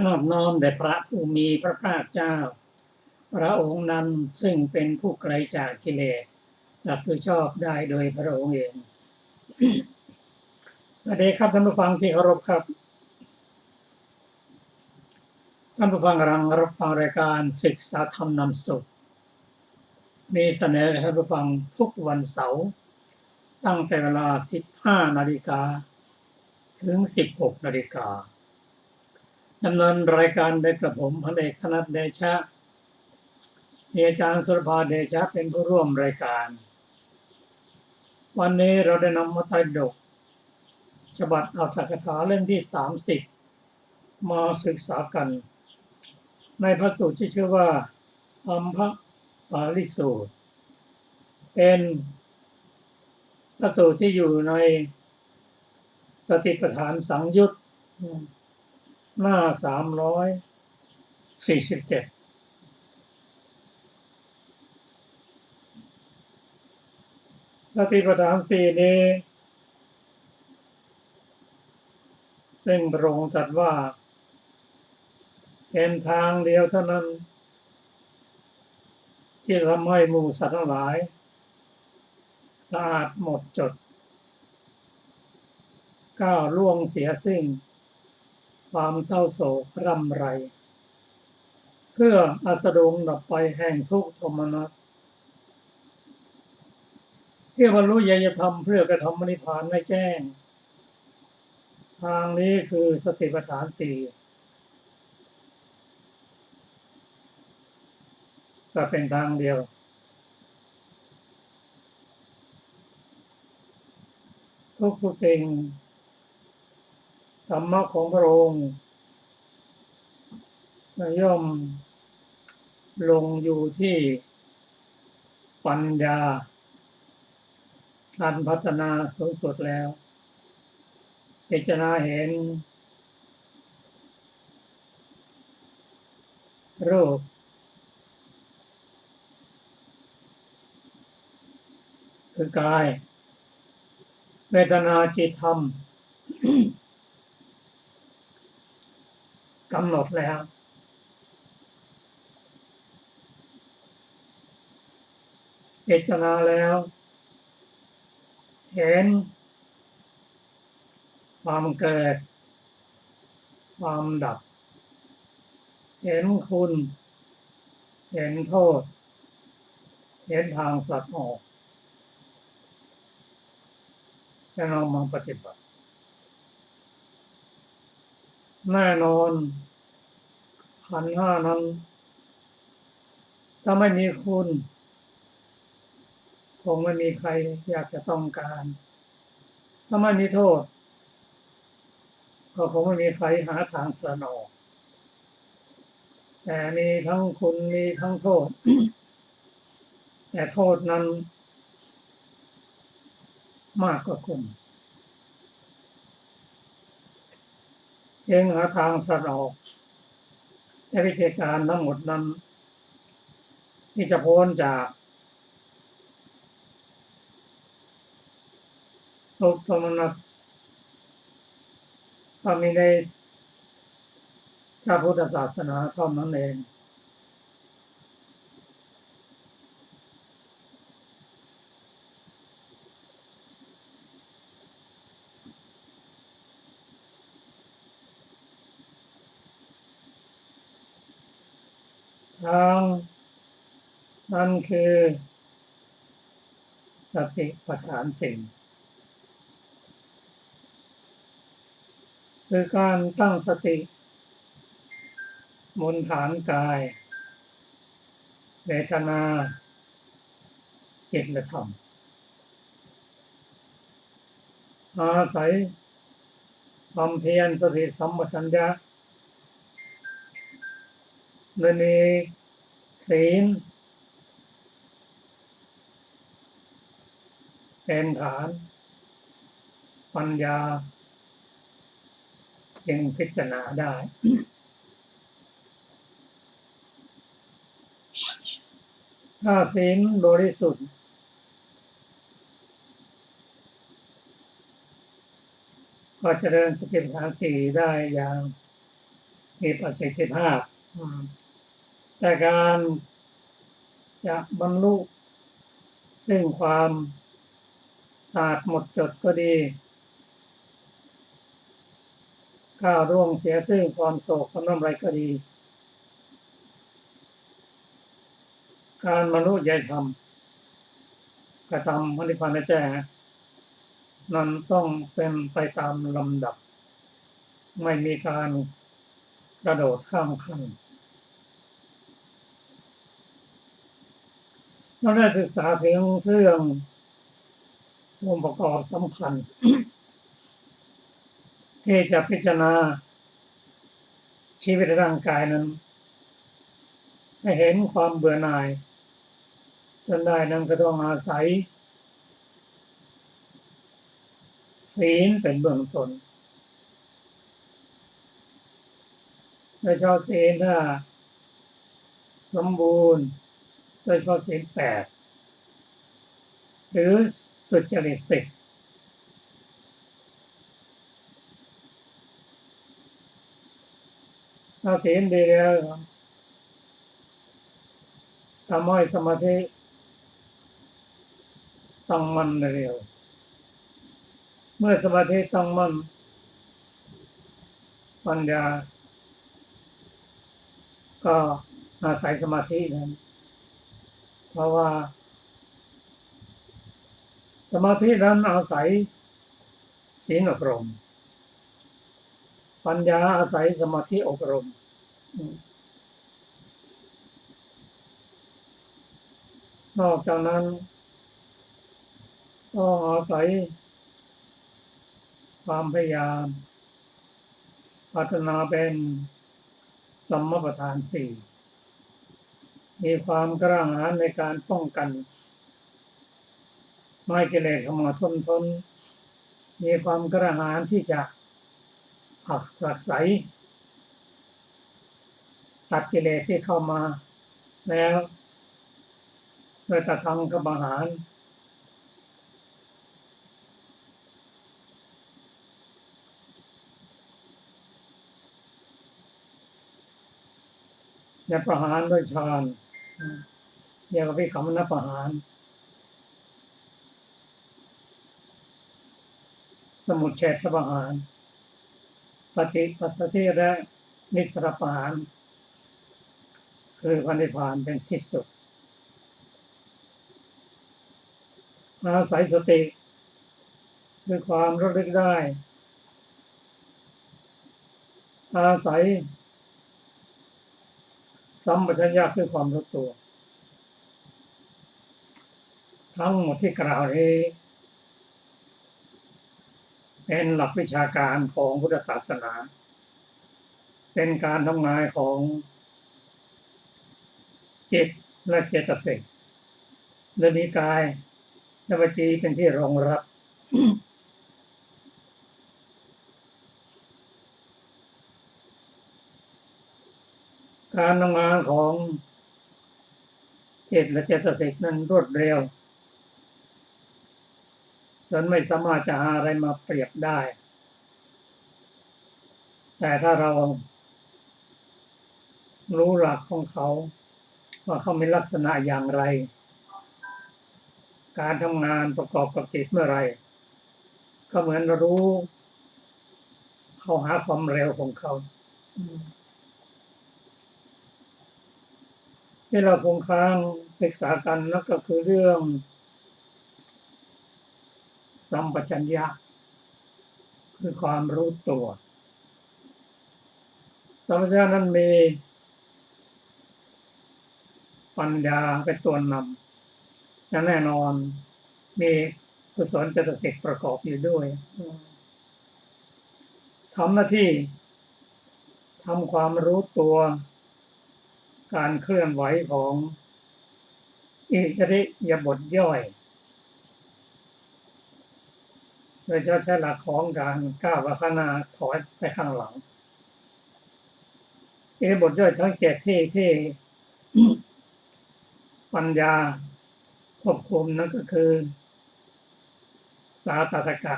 นอบน้อมแด่พระผู้มีพระภาคเจ้าพระองค์นั้นซึ่งเป็นผู้ไกลจากกิเลสตรัสรู้ชอบได้โดยพระองค์เองสวัสดีครับท่านผู้ฟังที่เคารพครับท่านผู้ฟังกำลังรับฟังรายการศึกษาธรรมนำสุขมีเสนอให้ท่านผู้ฟังทุกวันเสาร์ตั้งแต่เวลา 15 นาฬิกาถึง 16 นาฬิกาดำเนินรายการโดยกระผมพันเอกธนัทเดชะมีอาจารย์สุรภาเดชะเป็นผู้ร่วมรายการวันนี้เราได้นำมัทธิดกฉบับอัตถกถาเล่มที่ 30 มาศึกษากันในพระสูตรที่ชื่อว่าอัมภปาลิสูตรเป็นพระสูตรที่อยู่ในสติปัฏฐานสังยุตหน้า 347สติปัฏฐานสี่นี้ซึ่งพระองค์ตรัสว่าเป็นทางเดียวเท่านั้นที่ทำให้หมู่สัตว์ทั้งหลายสะอาดหมดจดก้าวล่วงเสียสิ้นความเศร้าโศกร่ำไรเพื่ออัสดงดับไปแห่งทุกข์โทมนัสเพื่อบรรลุญาณธรรมเพื่อกระทำนิพพานให้แจ้งทางนี้คือสติปัฏฐานสี่ก็เป็นทางเดียวทุกสิ่งธรรมะของพระองค์ย่อมลงอยู่ที่ปัญญาการพัฒนาสูงสุดแล้วพิจารณาเห็นรูปคือกายเวทนาจิตธรรมกำหนดแล้วพิจารณาแล้วเห็นความเกิดความดับเห็นคุณเห็นโทษเห็นทางสัตว์ออกแล้วเรามาปฏิบัติแน่นอนขันธ์ห้านั้นถ้าไม่มีคุณคงไม่มีใครอยากจะต้องการถ้าไม่มีโทษก็คงไม่มีใครหาทางสนองแต่มีทั้งคุณมีทั้งโทษแต่โทษนั้นมากกว่าคุณจึงหาทางสนองและวิธีการทั้งหมดนั้นที่จะพ้นจากทุกข์โทมนัสก็มีในพระพุทธศาสนาเท่านั้นเองทางนั้นคือสติปัฏฐานสี่คือการตั้งสติบนฐานกายเวทนาจิตและธรรมอาศัยความเพียรสติสัมปชัญญะโดยมีศีลเป็นฐานปัญญาจึงพิจารณาได้ถ้าศีลบริสุทธิ์ก็เจริญสติปัฏฐานสี่ได้อย่าง มีประสิทธิภาพแต่การจะบรรลุซึ่งความสะอาดหมดจดก็ดีก้าวล่วงเสียซึ่งความโศกความน้ำไรก็ดีการบรรลุญาณธรรมกระทำพระนิพพานได้แจ้งนั้นต้องเป็นไปตามลำดับไม่มีการกระโดดข้ามขั้นเราได้ศึกษาถึงเรื่ององค์ประกอบสำคัญ ที่จะพิจารณาชีวิตร่างกายนั้นให้เห็นความเบื่อหน่ายจนได้นั้นก็ต้องอาศัยศีลเป็นเบื้องต้นโดยเฉพาะศีลถ้าสมบูรณ์โดยเฉพาะศีล8หรือสุจริต10ถ้าศีลดีแล้วทำให้สมาธิตั้งมั่นเร็วเมื่อสมาธิตั้งมั่นปัญญาก็อาศัยสมาธินั้นเพราะว่าสมาธินั้นอาศัยศีลอบรมปัญญาอาศัยสมาธิอบรมนอกจากนั้นก็อาศัยความพยายามพัฒนาเป็นสัมมาประธาน4มีความกล้าหาญในการป้องกันไม่ให้กิเลสเข้ามาท่วมท้นมีความกล้าหาญที่จะผลักไสตัดกิเลสที่เข้ามาแล้วโดยตธรรมกับอาหารและประหารด้วยฌานเรียกว่าวิคัมมนประหารสมุจเฉทประหารปฏิปัสสธิและนิสสรประหารคือพระนิพพานเป็นที่สุดอาศัยสติด้วยความระลึกได้อาศัยสัมปชัญญะคือความรู้ตัวทั้งหมดที่กล่าวนี้เป็นหลักวิชาการของพุทธศาสนาเป็นการทำงานของจิตและเจตสิกและมีกายและวจีเป็นที่รองรับการทำงานของจิตและเจตสิกนั้นรวดเร็วจนไม่สามารถจะหาอะไรมาเปรียบได้แต่ถ้าเรารู้หลักของเขาว่าเขามีลักษณะอย่างไรการทำงานประกอบกับจิตเมื่อไรก็เหมือนรู้เขาหาความเร็วของเขาที่เราคงค้างปรึกษากันนั่นก็คือเรื่องสัมปชัญญะคือความรู้ตัวสัมปชัญญะนั้นมีปัญญาเป็นตัวนำและแน่นอนมีกุศลเจตสิกประกอบอยู่ด้วยทำหน้าที่ทำความรู้ตัวการเคลื่อนไหวของอิริยาบถย่อยโดยใช้หลักของการก้าวไปข้างหน้าถอยไปข้างหลังอิริยาบถย่อยทั้ง7ที่ปัญญาควบคุมนั่นก็คือสาตถกะ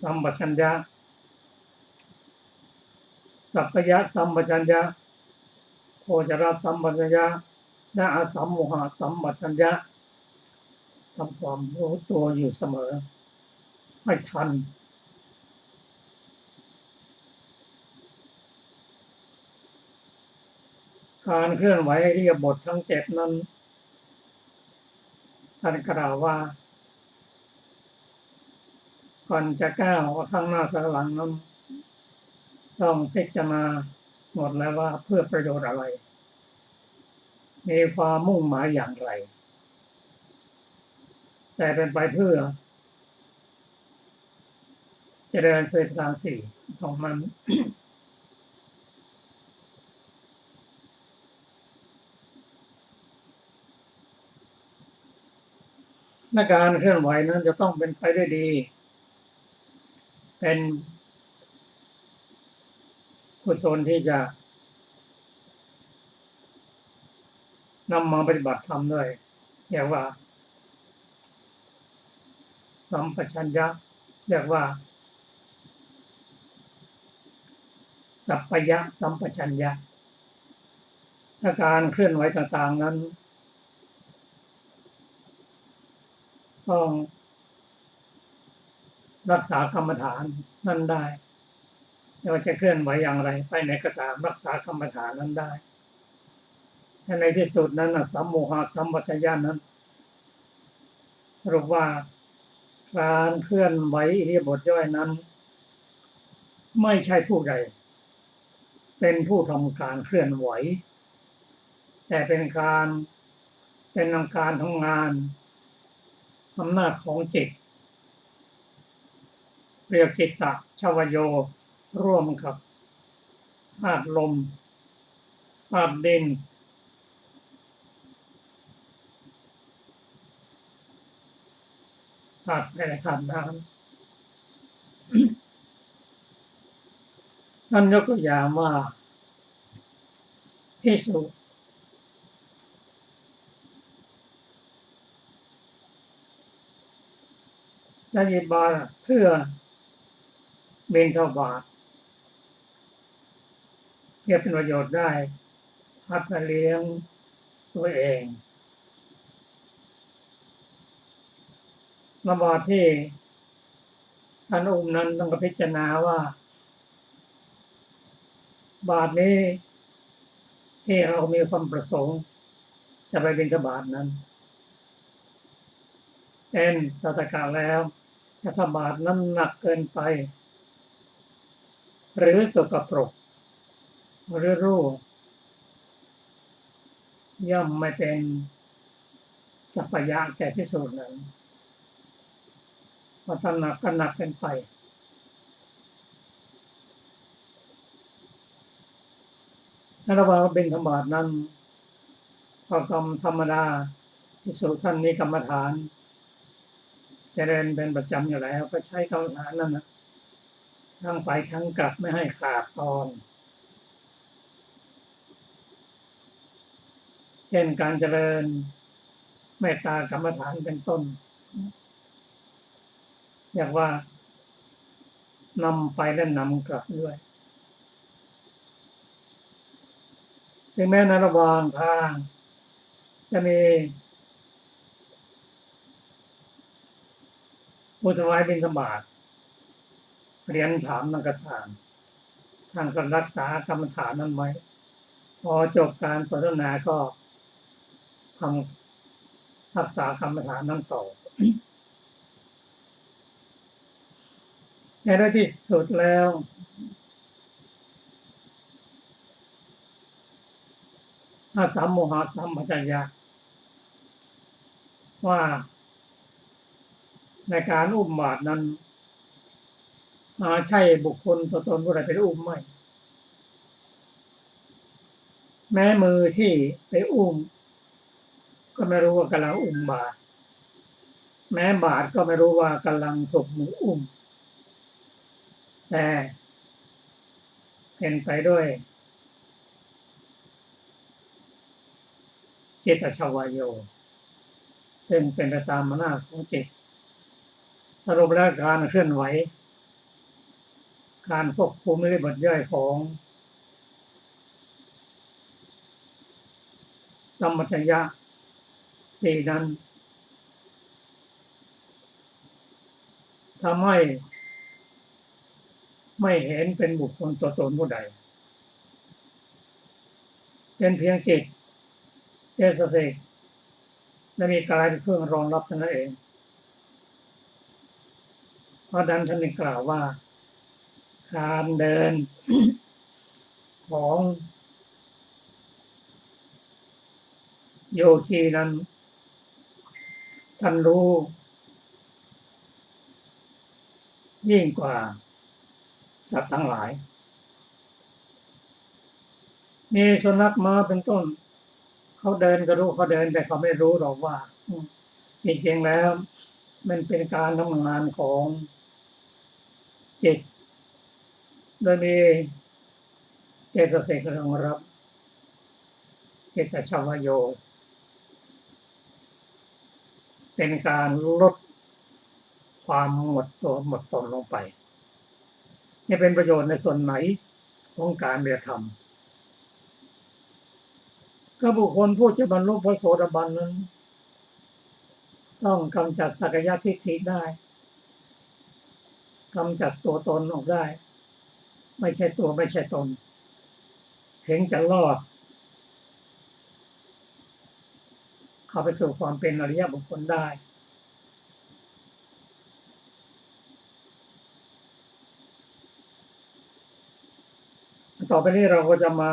สัมปชัญญะส สัพพยะสัมปชัญญะโคจรสัมปชัญญะและอสัมโมหะสัมปชัญญะทำความรู้ตัวอยู่เสมอให้ทันการเคลื่อนไหวอิริยาบถทั้ง7นั้นท่านกล่าวว่าก่อนจะก้าวข้างหน้าข้างหลังนั้นต้องพิจารณาหมดแล้วว่าเพื่อประโยชน์อะไรมีความมุ่งหมายอย่างไรแต่เป็นไปเพื่อเจริญสติปัฏฐาน4ของมันในการเคลื่อนไหวนั้นจะต้องเป็นไปได้ดีเป็นกุศลที่จะนำมาปฏิบัติธรรมด้วยเรียกว่าสัมปชัญญะเรียกว่าสัพพยะสัมปชัญญะถ้าการเคลื่อนไหวต่างๆนั้นต้องรักษากรรมฐานนั้นได้ไม่ว่าจะเคลื่อนไหวอย่างไรไปไหนก็ตามรักษากรรมฐานนั้นได้ในที่สุดนั้นสัมโมหะสัมปชัญญะนั้นสรุปว่าการเคลื่อนไหวอิริยาบถย่อยนั้นไม่ใช่ผู้ใดเป็นผู้ทำการเคลื่อนไหวแต่เป็นการทำงานอำนาจของจิตเรียกจิตตชวโยร่วมกับธาตุลมธาตุดินธาตุแผ่ธาตุน้ำท่านยกตัวอย่างว่าภิกษุจะหยิบบาตรเพื่อบิณฑบาตเพื่อเป็นประโยชน์ได้พัดมาเลี้ยงตัวเองบาตรที่ท่านอุ้มนั้นต้องพิจารณาว่าบาตรนี้ที่เรามีความประสงค์จะไปบิณฑบาตนั้นเป็นสัตตกะแล้วถ้าบาตรนั้นหนักเกินไปหรือสกปรกหรือรั่วย่อมไม่เป็นสัพพยะแก่ภิกษุนั้นเพราะถ้าหนักก็หนักเกินไปในระหว่างบิณฑบาตนั้นก็กรรมธรรมดาภิกษุท่านนี้กรรมฐานเจริญเป็นประจำอยู่แล้วก็ใช้กรรมฐานนั้นนะทั้งไปทั้งกลับไม่ให้ขาดตอนเช่นการเจริญเมตตากรรมฐานเป็นต้นเรียกว่านำไปและนำกลับด้วยถึงแม้ในระหว่างทางจะมีผู้ถวายบิณฑบาตเรียนถามนักถามท่านก็รักษากรรมฐานนั้นไว้พอจบการสนทนาก็ทำรักษากรรมฐานนั้นต่อในที่สุดแล้วสัมโมหะสัมปชัญญะว่าในการอุ้มบาตรนั้นใช่บุคคลตัวตนผู้ใดเป็นอุ้มไม่แม้มือที่ไปอุ้มก็ไม่รู้ว่ากำลังอุ้มบาตรแม้บาตรก็ไม่รู้ว่ากำลังถูกมืออุ้มแต่เป็นไปด้วยจิตตชวโยซึ่งเป็นไปตามอำนาจของจิตสรุปแล้วการเคลื่อนไหวการควบคุมอิริยาบถย่อยของ สัมปชัญญะสี่นั้นทำให้ไม่เห็นเป็นบุคคลตัวตนผู้ใดเป็นเพียงจิตเจตสิกและมีกายเป็นเครื่องรองรับเท่านั้นเองเพราะนั้นท่านได้กล่าวว่าการเดินของโยคีนั้นท่านรู้ยิ่งกว่าสัตว์ทั้งหลายมีสุนัขม้าเป็นต้นเขาเดินก็รู้เขาเดินแต่เขาไม่รู้หรอกว่าจริงๆแล้วมันเป็นการทำงานของจิตโดยมีเจตสิกรองรับเจตชวโยเป็นการลดความหมดตัวหมดตนลงไปนี่เป็นประโยชน์ในส่วนไหนของการเรียนธรรมก็บุคคลผู้จะบรรลุพระโสดาบันนั้นต้องกำจัดสักยทิฏฐิได้กำจัดตัวตนออกได้ไม่ใช่ตัวไม่ใช่ตนถึงจะรอดเข้าไปสู่ความเป็นอริยบุคคลได้ต่อไปนี้เราก็จะมา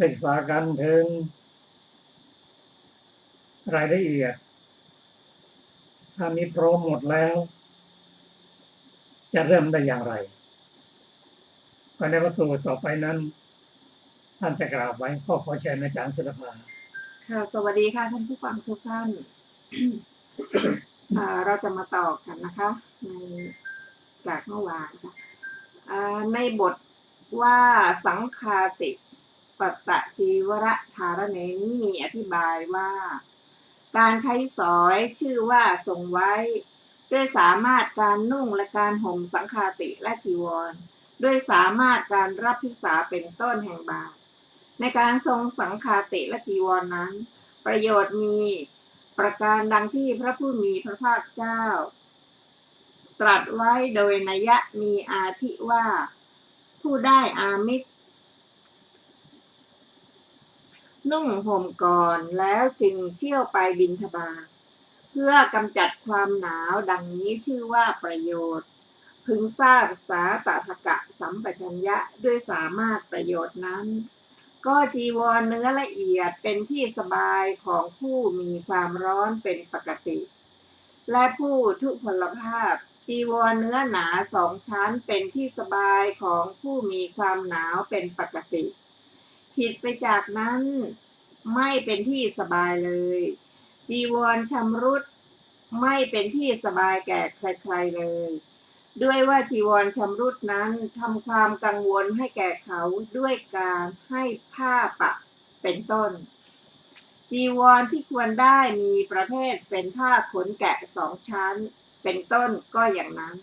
ศึกษากันถึงรายละเอียดถ้ามีพร้อมหมดแล้วจะเริ่มได้อย่างไรก็ในพระสูตรต่อไปนั้นท่านจะกล่าวไว้ขอเชิญอาจารย์ศิลปาค่ะสวัสดีค่ะท่านผู้ฟังทุกท่าน เราจะมาต่อกันนะคะในจากเมื่อวานค่ะในบทว่าสังคาติปัตตจีวรธารเนนี้มีอธิบายว่าการใช้สอยชื่อว่าทรงไว้ด้วยสามารถการนุ่งและการห่มสังคาติและจีวรด้วยสามารถการรับภิกษาเป็นต้นแห่งบาตรในการทรงสังคาติและจีวรนั้นประโยชน์มีประการดังที่พระผู้มีพระภาคเจ้าตรัสไว้โดยนัยยะมีอาทิว่าผู้ได้อามิสนุ่งห่มก่อนแล้วจึงเชี่ยวไปบิณฑบาตเพื่อกำจัดความหนาวดังนี้ชื่อว่าประโยชน์พึงทราบสาตถกะสัมปชัญญะด้วยสามารถประโยชน์นั้นก็จีวรเนื้อละเอียดเป็นที่สบายของผู้มีความร้อนเป็นปกติและผู้ทุพพลภาพจีวรเนื้อหนา2 ชั้นเป็นที่สบายของผู้มีความหนาวเป็นปกติผิดไปจากนั้นไม่เป็นที่สบายเลยจีวรชำรุดไม่เป็นที่สบายแก่ใครๆเลยด้วยว่าจีวรชำรุดนั้นทำความกังวลให้แก่เขาด้วยการให้ผ้าปะเป็นต้นจีวรที่ควรได้มีประเภทเป็นผ้าขนแกะ2 ชั้นเป็นต้นก็อย่างนั้น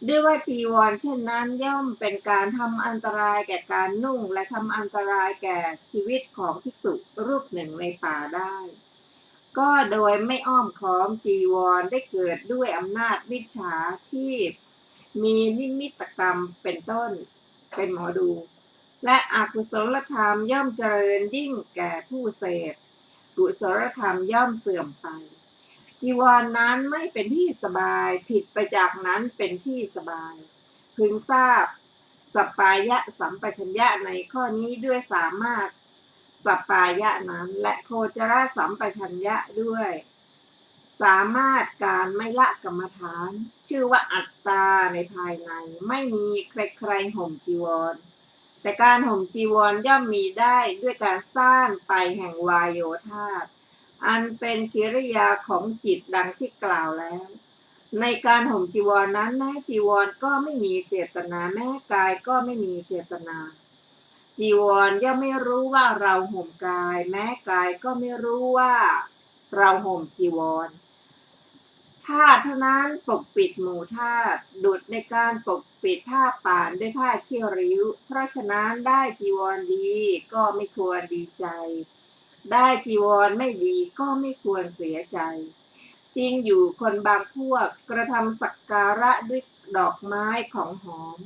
ด้วยว่าจีวรเช่นนั้นย่อมเป็นการทำอันตรายแก่การนุ่งและทำอันตรายแก่ชีวิตของภิกษุรูปหนึ่งในป่าได้ก็โดยไม่อ้อมค้อมจีวรได้เกิดด้วยอำนาจมิจฉาชีพมีนิมิตกรรมเป็นต้นเป็นหมอดูและอกุศลธรรมย่อมเจริญยิ่งแก่ผู้เสพกุศลธรรมย่อมเสื่อมไปจีวรนั้นไม่เป็นที่สบายผิดไปจากนั้นเป็นที่สบายพึงทราบสัปปายะสัมปชัญญะในข้อนี้ด้วยสามารถสัปปายะนั้นและโคจรสัมปชัญญะด้วยสามารถการไม่ละกรรมฐานชื่อว่าอัตตาในภายในไม่มีใครๆห่มจีวรแต่การห่มจีวรย่อมมีได้ด้วยการสร้างไปแห่งวายโยธาตุอันเป็นกิริยาของจิตดังที่กล่าวแล้วในการห่มจีวรนั้นแม้จีวรก็ไม่มีเจตนาแม้กายก็ไม่มีเจตนาจีวรย่อมไม่รู้ว่าเราห่มกายแม้กายก็ไม่รู้ว่าเราห่มจีวรธาตุเท่านั้นปกปิดหมู่ธาตุดุจในการปกปิดผ้าป่านด้วยผ้าเขี้ยวริ้วเพราะฉะนั้นได้จีวรดีก็ไม่ควรดีใจ ได้จีวรไม่ดีก็ไม่ควรเสียใจจริงอยู่คนบางพวกกระทำสักการะด้วยดอกไม้ของหอม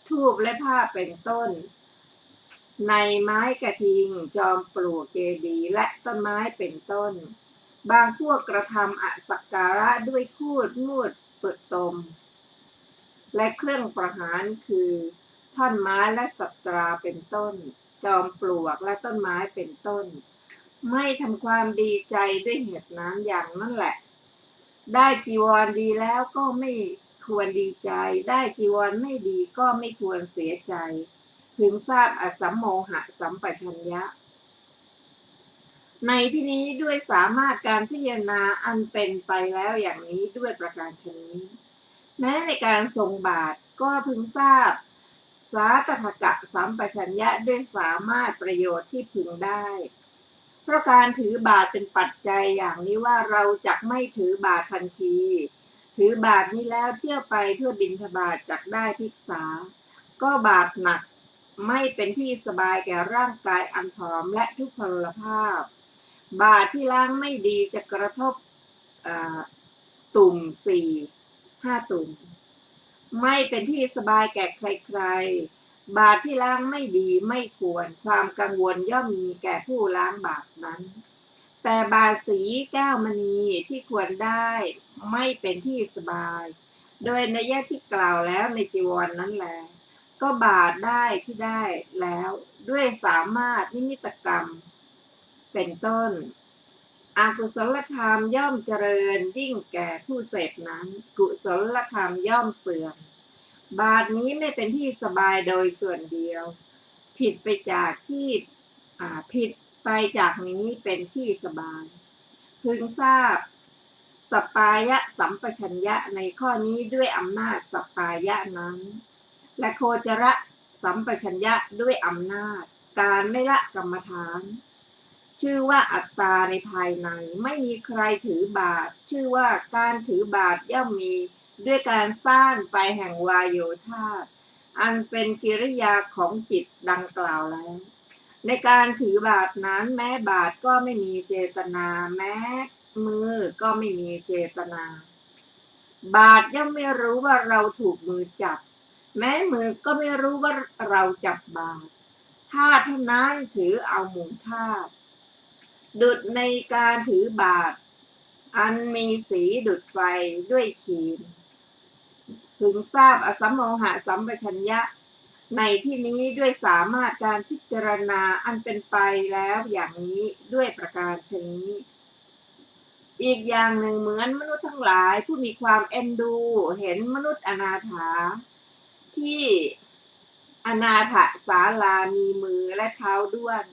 ธูปและผ้าเป็นต้นในไม้กระทิงจอมปลวกเจดีย์และต้นไม้เป็นต้นบางพวกกระทำอสักการะด้วยคูดมูดเปลือกตมและเครื่องประหารคือท่อนไม้และสัตราเป็นต้นจอมปลวกและต้นไม้เป็นต้นไม่ทำความดีใจด้วยเหตุนั้นอย่างนั้นแหละได้จีวรดีแล้วก็ไม่ควรดีใจได้จีวรไม่ดีก็ไม่ควรเสียใจพึงทราบอสัมโมหะสัมปชัญญะในที่นี้ด้วยสามารถการพิจารณาอันเป็นไปแล้วอย่างนี้ด้วยประการชนี้แม้ในการทรงบาตรก็พึงทราบสาตถกะสัมปชัญญะด้วยสามารถประโยชน์ที่พึงได้เพราะการถือบาตรเป็นปัจจัยอย่างนี้ว่าเราจะไม่ถือบาตรทันทีถือบาตรนี้แล้วเที่ยวไปเพื่อบิณฑบาตจักได้ภิกษาก็บาปหนักไม่เป็นที่สบายแก่ร่างกายอันผอมและทุพพลภาพบาตรที่ล้างไม่ดีจะกระทบตุ่ม4-5 ตุ่มไม่เป็นที่สบายแก่ใครๆบาตรที่ล้างไม่ดีไม่ควรความกังวลย่อมมีแก่ผู้ล้างบาตรนั้นแต่บาตรสีแก้วมณีที่ควรได้ไม่เป็นที่สบายโดยนัยที่กล่าวแล้วในจีวรนั้นแลก็บาตรได้ที่ได้แล้วด้วยสามารถนิมิตกรรมเป็นต้นอกุศลธรรมย่อมเจริญยิ่งแก่ผู้เสพนั้นกุศลธรรมย่อมเสื่อมบาตรนี้ไม่เป็นที่สบายโดยส่วนเดียวผิดไปจากนี้เป็นที่สบายพึงทราบสัปปายะสัมปชัญญะในข้อนี้ด้วยอำนาจสัปปายะนั้นและโคจรสัมปชัญญะด้วยอำนาจการไม่ละกรรมฐานชื่อว่าอัตตาในภายในไม่มีใครถือบาตรชื่อว่าการถือบาตรย่อมมีด้วยการสร้างไปแห่งวายโยธาอันเป็นกิริยาของจิตดังกล่าวแล้วในการถือบาตรนั้นแม้บาตรก็ไม่มีเจตนาแม้มือก็ไม่มีเจตนาบาตรย่อมไม่รู้ว่าเราถูกมือจับแม้มือก็ไม่รู้ว่าเราจับบาตรธาตุเท่านั้นถือเอาหมู่ธาตุดุจในการถือบาตรอันมีสีดุจไฟด้วยขีนพึงทราบอสัมโมหะสัมปชัญญะในที่นี้ด้วยสามารถการพิจารณาอันเป็นไปแล้วอย่างนี้ด้วยประการชนี้อีกอย่างหนึ่งเหมือนมนุษย์ทั้งหลายผู้มีความเอ็นดูเห็นมนุษย์อนาถาที่อนาถศาลามีมือและเท้าด้วน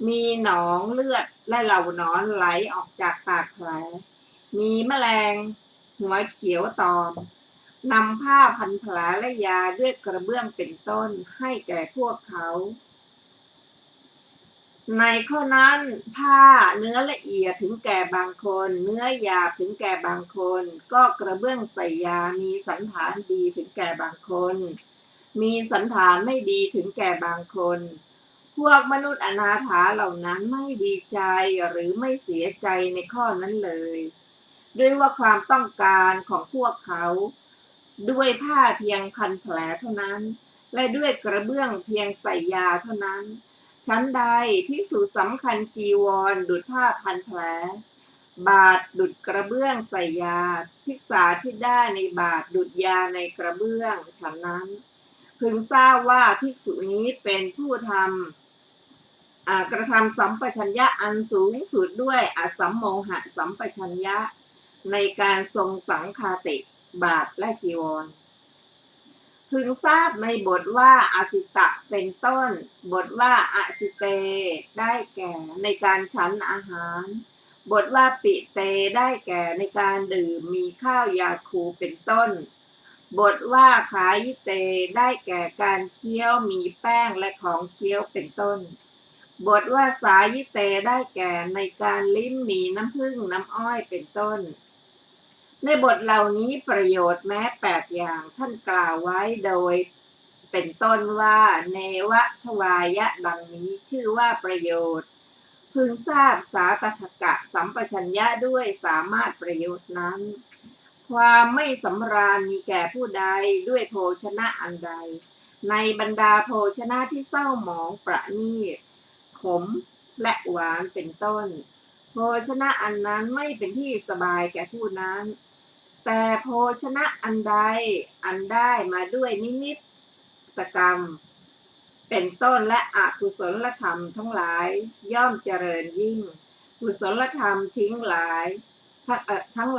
มีหนองเลือดและเหล่าหนอนไหลออกจากปากแผลมีแมลงหัวเขียวตอมนำผ้าพันแผลและยาด้วยกระเบื้องเป็นต้นให้แก่พวกเขาในข้อนั้นผ้าเนื้อละเอียดถึงแก่บางคนเนื้อหยาบถึงแก่บางคนก็กระเบื้องใส่ยามีสันฐานดีถึงแก่บางคนมีสันฐานไม่ดีถึงแก่บางคนพวกมนุษย์อนาถาเหล่านั้นไม่ดีใจหรือไม่เสียใจในข้อนั้นเลยด้วยว่าความต้องการของพวกเขาด้วยผ้าเพียงพันแผลเท่านั้นและด้วยกระเบื้องเพียงใส่ยาเท่านั้นชั้นใดภิกษุสำคัญจีวรดุจผ้าพันแผลบาทดุจกระเบื้องใส่ยาภิกษาที่ได้ในบาทดุจยาในกระเบื้องฉันนั้นพึงทราบว่าภิกษุนี้เป็นผู้กระทำสัมปชัญญะอันสูงสุดด้วยอสัมโมหะสัมปชัญญะในการทรงสังฆาติบาทและจีวรพึงทราบในบทว่าอสิตะเป็นต้นบทว่าอสิเตได้แก่ในการฉันอาหารบทว่าปิเตได้แก่ในการดื่มมีข้าวยาคูเป็นต้นบทว่าขายิเตได้แก่การเคี้ยวมีแป้งและของเคี้ยวเป็นต้นบทว่าสายิเตได้แก่ในการลิ้มมีน้ำผึ้งน้ำอ้อยเป็นต้นในบทเหล่านี้ประโยชน์แม้8อย่างท่านกล่าวไว้โดยเป็นต้นว่าเนวะทวายะดังนี้ชื่อว่าประโยชน์ พึงทราบสาตถกะสัมปชัญญะด้วยสามารถประโยชน์นั้นความไม่สำราญมีแก่ผู้ใดด้วยโภชนะอันใดในบรรดาโภชนะที่เศร้าหมองประณีตขมและหวานเป็นต้นโภชนะอันนั้นไม่เป็นที่สบายแก่ผู้นั้นแต่โภชนะอันใดอันได้มาด้วยนิมิตกรรมเป็นต้นและอกุศลธรรมทั้งหลายย่อมเจริญยิ่งกุศลธรรมทั้งห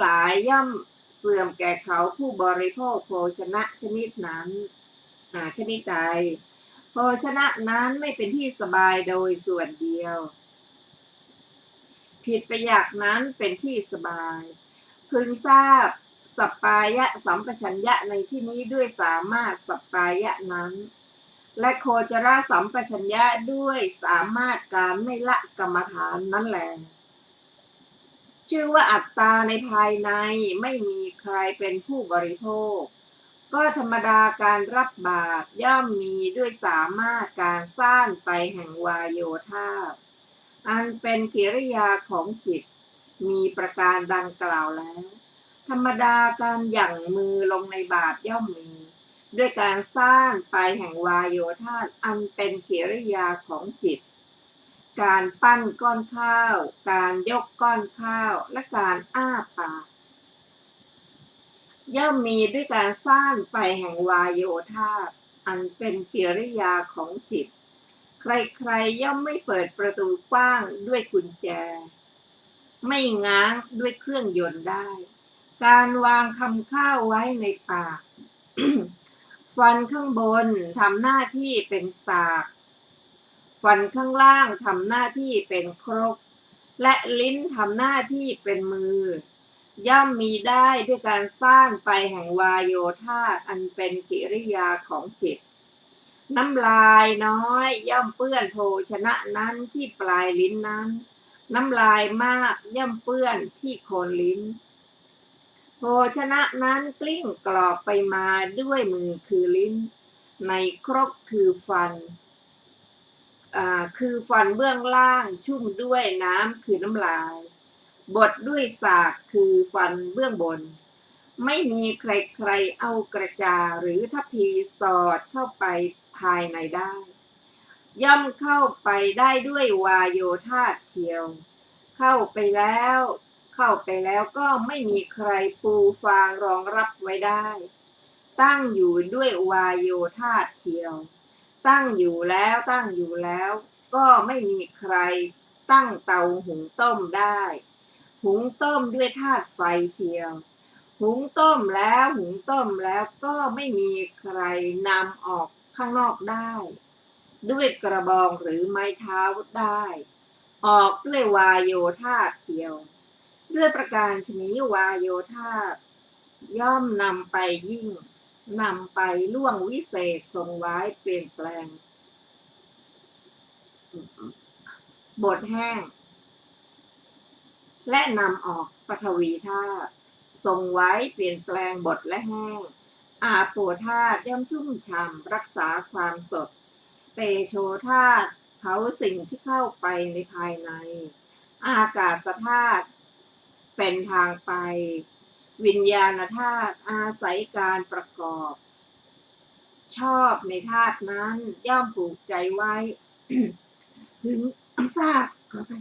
ลายย่อมเสื่อมแก่เขาผู้บริโภคโภชนะชนิดนั้นชนิดใดโภชนะนั้นไม่เป็นที่สบายโดยส่วนเดียวผิดไปจากนั้นเป็นที่สบายพึงทราบสัปปายะสัมปชัญญะในที่นี้ด้วยสามารถสัปปายะนั้นและโคจรสัมปชัญญะด้วยสามารถการไม่ละกรรมฐานนั้นแหละชื่อว่าอัตตาในภายในไม่มีใครเป็นผู้บริโภคก็ธรรมดาการรับบาตรย่อมมีด้วยสามารถการสร้างไปแห่งวายโยธาอันเป็นกิริยาของจิตมีประการดังกล่าวแล้วธรรมดาการหยั่งมือลงในบาตรย่อมมีด้วยการสร้างไปแห่งวายโยธาอันเป็นกิริยาของจิตการปั้นก้อนข้าวการยกก้อนข้าวและการอ้าปากย่อมมีด้วยการสร้างไปแห่งวายโยธาอันเป็นกิริยาของจิตใครๆย่อมไม่เปิดประตูกว้างด้วยกุญแจไม่ง้างด้วยเครื่องยนต์ได้การวางคำข้าวไว้ในปาก ฟันข้างบนทำหน้าที่เป็นสากฟันข้างล่างทำหน้าที่เป็นครกและลิ้นทำหน้าที่เป็นมือย่อมมีได้ด้วยการสร้างไปแห่งวายโยธาอันเป็นกิริยาของจิตน้ำลายน้อยย่อมเปื้อนโภชนะนั้นที่ปลายลิ้นนั้นน้ำลายมากย่อมเปื้อนที่โคนลิ้นโภชนะนั้นกลิ้งกรอกไปมาด้วยมือคือลิ้นในครกคือฟันเบื้องล่างชุ่มด้วยน้ำคือน้ำลายบดด้วยสากคือฟันเบื้องบนไม่มีใครๆเอากระจาหรือทัพพีสอดเข้าไปภายในได้ย่อมเข้าไปได้ด้วยวายโยธาเชียวเข้าไปแล้วก็ไม่มีใครปูฟางรองรับไว้ได้ตั้งอยู่ด้วยวายโยธาเชียวตั้งอยู่แล้วก็ไม่มีใครตั้งเตาหุงต้มได้หุงต้มด้วยธาตุไฟเชียวหุงต้มแล้วก็ไม่มีใครนำออกข้างนอกได้ด้วยกระบองหรือไม้เท้าได้ออกด้วยวายโยธาเชียวด้วยประการชนีวายโยธาย่อมนำไปยิ่งนำไปล่วงวิเศษทรงไว้เปลี่ยนแปลงบดแห้งและนำออกปฐวีธาตุทรงไว้เปลี่ยนแปลงบดและแห้งอาโปธาตุย่อมชุ่มฉ่ำรักษาความสดเตโชธาตุเผาสิ่งที่เข้าไปในภายในอากาศธาตุเป็นทางไปวิญญาณธาตุอาศัยการประกอบชอบในธาตุนั้นย่อมผูกใจไว้ ถึงทราบขอไป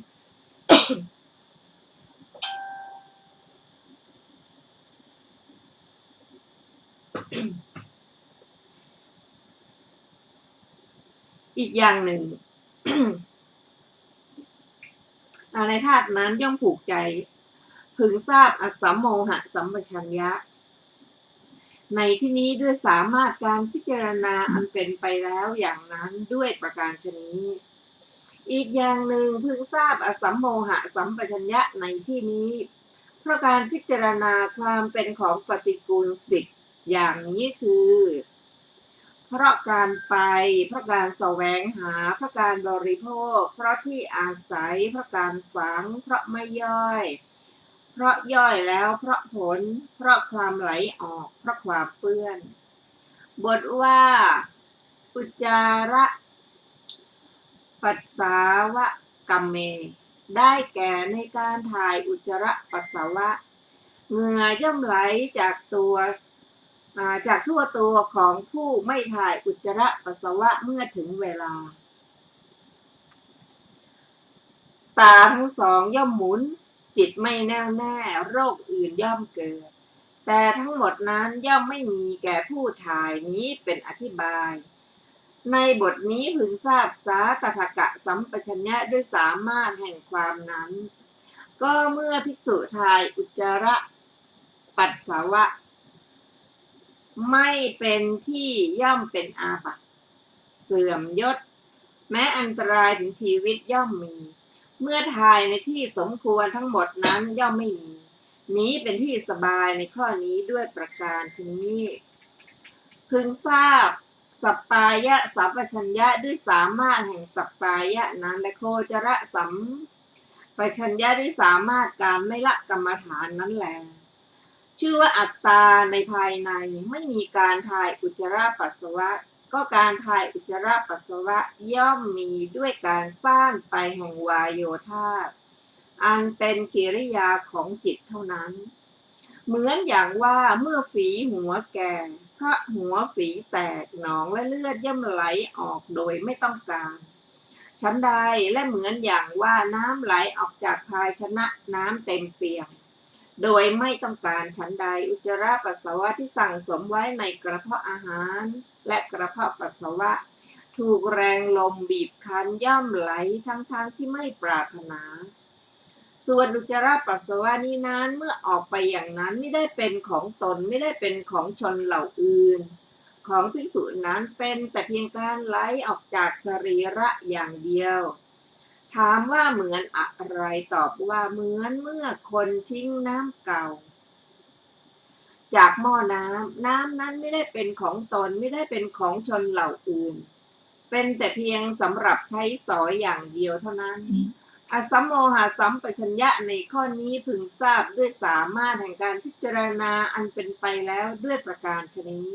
อีกอย่างหนึ่ง ในธาตุนั้นย่อมผูกใจพึงทราบอสัมโมหะสัมปชัญญะในที่นี้ด้วยสามารถการพิจารณาอันเป็นไปแล้วอย่างนั้นด้วยประการชนี้อีกอย่างหนึ่งพึงทราบอสัมโมหะสัมปชัญญะในที่นี้เพราะการพิจารณาความเป็นของปฏิกูล10อย่างนี้คือเพราะการไปเพราะการแสวงหาเพราะการบริโภคเพราะที่อาศัยเพราะการฝังเพราะไม่ย่อยเพราะย่อยแล้วเพราะผลเพราะความไหลออกเพราะความเปื้อนบทว่าอุจจาระปัสสาวะกัมเม ได้แก่ในการถ่ายอุจจาระปัสสาวะเหงื่อย่อมไหลจากทั่วตัวของผู้ไม่ถ่ายอุจจาระปัสสาวะเมื่อถึงเวลาตาทั้งสองย่อมหมุนจิตไม่แน่วแน่โรคอื่นย่อมเกิดแต่ทั้งหมดนั้นย่อมไม่มีแก่ผู้ถ่ายนี้เป็นอธิบายในบทนี้พึงทราบสาตถกะสัมปชัญญะด้วยสามารถแห่งความนั้นก็เมื่อภิกษุถ่ายอุจจาระปัสสาวะไม่เป็นที่ย่อมเป็นอาบัติเสื่อมยศแม้อันตรายถึงชีวิตย่อมมีเมื่อถ่ายในที่สมควรทั้งหมดนั้นย่อมไม่มีนี้เป็นที่สบายในข้อนี้ด้วยประการชนี้พึงทราบสัปปายะสัมปชัญญะด้วยสามารถแห่งสัปปายะนั้นและโคจรสัมปชัญญะด้วยสามารถการไม่ละกรรมฐานนั้นแลชื่อว่าอัตตาในภายในไม่มีการถ่ายอุจจาระปัสสาวะก็การถ่ายอุจจาระปัสสาวะย่อมมีด้วยการสร้างไปแห่งวายโยธาอันเป็นกิริยาของจิตเท่านั้นเหมือนอย่างว่าเมื่อฝีหัวแก่เพราะหัวฝีแตกหนองและเลือดย่อมไหลออกโดยไม่ต้องการฉันใดและเหมือนอย่างว่าน้ำไหลออกจากภาชนะน้ำเต็มเปี่ยมโดยไม่ต้องการฉันใดอุจจาระปัสสาวะที่สั่งสมไว้ในกระเพาะอาหารและกระเพาะปัสสาวะถูกแรงลมบีบคั้นย่อมไหลทั้งที่ไม่ปรารถนาส่วนอุจจาระปัสสาวะนี้นั้นเมื่อออกไปอย่างนั้นไม่ได้เป็นของตนไม่ได้เป็นของชนเหล่าอื่นของภิกษุนั้นเป็นแต่เพียงการไหลออกจากสรีระอย่างเดียวถามว่าเหมือนอะไรตอบว่าเหมือนเมื่อคนทิ้งน้ำเก่าจากหม้อน้ำนั้นไม่ได้เป็นของตนไม่ได้เป็นของชนเหล่าอื่นเป็นแต่เพียงสำหรับใช้สอยอย่างเดียวเท่านั้นอสัมโมหะสัมปชัญญะในข้อนี้พึงทราบด้วยสามารถแห่งการพิจารณาอันเป็นไปแล้วด้วยประการชนี้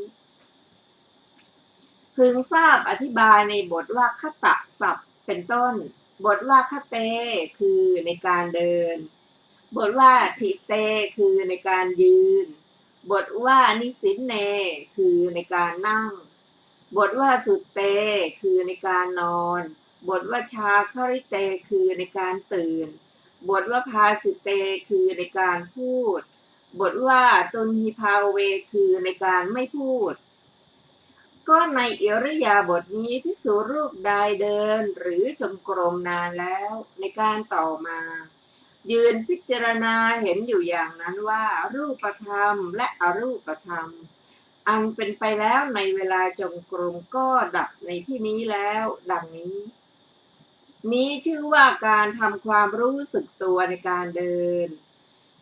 พึงทราบอธิบายในบทว่าคตะศัพท์เป็นต้นบทว่าคเตคือในการเดินบทว่าทิเตคือในการยืนบทว่านิสินเนคือในการนั่งบทว่าสุเตคือในการนอนบทว่าชาคริเตคือในการตื่นบทว่าพาสิเตคือในการพูดบทว่าตุนหิภาเวคือในการไม่พูดก็ในอิริยาบถนี้ภิกษุรูปใดเดินหรือจงกรมนานแล้วในการต่อมายืนพิจารณาเห็นอยู่อย่างนั้นว่ารูปธรรมและอรูปธรรมอันเป็นไปแล้วในเวลาจงกรมก็ดับในที่นี้แล้วดังนี้ชื่อว่าการทำความรู้สึกตัวในการเดิน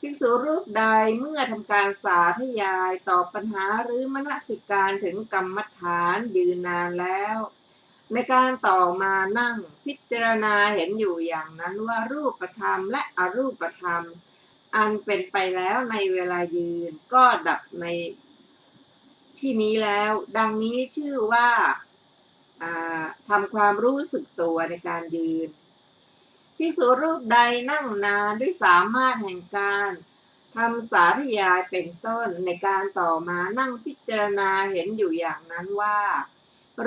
ภิกษุรูปใดเมื่อทำการสาธยายตอบปัญหาหรือมนสิการถึงกรรมฐานยืนนานแล้วในการต่อมานั่งพิจารณาเห็นอยู่อย่างนั้นว่ารูปธรรมและอรูปธรรมอันเป็นไปแล้วในเวลายืนก็ดับในที่นี้แล้วดังนี้ชื่อว่าทำความรู้สึกตัวในการยืนภิกษุรูปใดนั่งนานด้วยสามารถแห่งการทำสาธยายเป็นต้นในการต่อมานั่งพิจารณาเห็นอยู่อย่างนั้นว่า